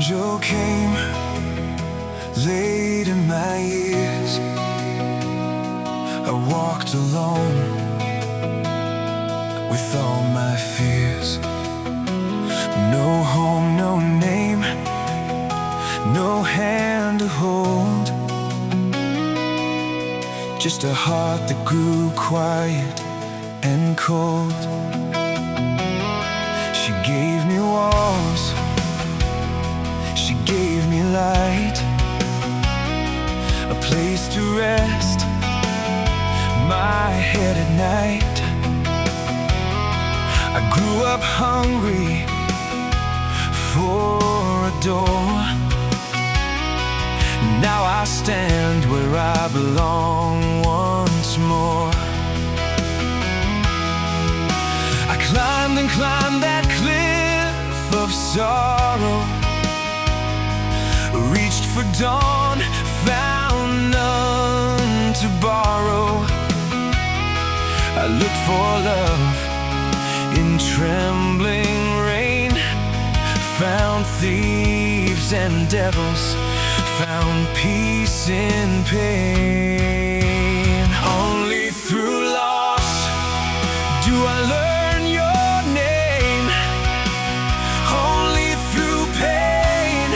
angel came late in my years. I walked alone with all my fears. No home, no name, no hand to hold, just a heart that grew quiet and cold. She gave me walls, she gave me light, a place to rest my head at night. I grew up hungry for a door. Now I stand where I belong once more. I climbed and climbed that cliff of sorrow, reached for dawn, found none to borrow. I looked for love in trembling rain, found thieves and devils, found peace in pain. Only through loss do I learn your name. Only through pain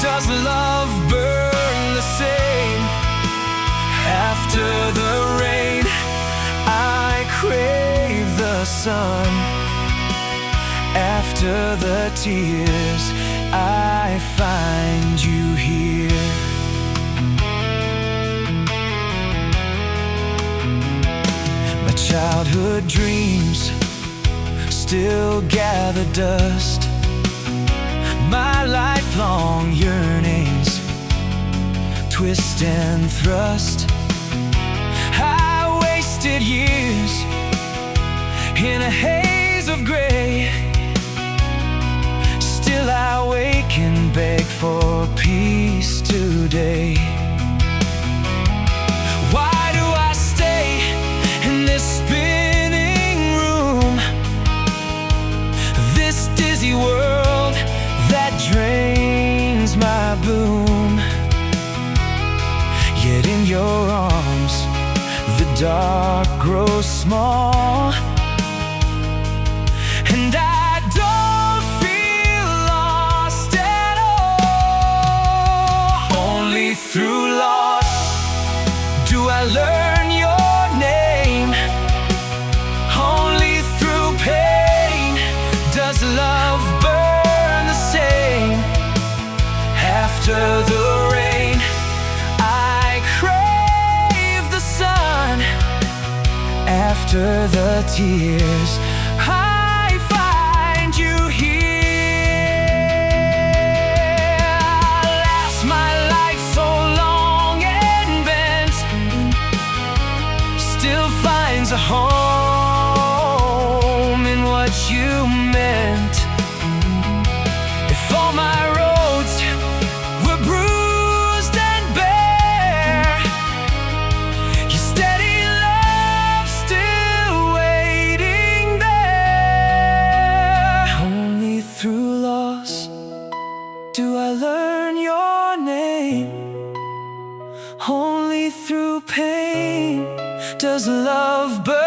does love burn the same. After the rain, I crave the sun. After the tears, I find you here. My childhood dreams still gather dust. My lifelong yearnings twist and thrust. I wasted years in a haze of gray. Still I wake and beg for peace today. Why do I stay in this spinning room, this dizzy world that drains my bloom? Yet in your arms the dark grows small, and I don't feel lost at all. Only through loss do I learn your name. Only through pain does love burn the same. After the rain, I crave the sun. After the tears, I find you here. Last my life so long and bent still finds a home in what you meant. If all my roads were bruised and bare, your steady love still waiting there. Only through loss do I learn your name. Only through pain does love burn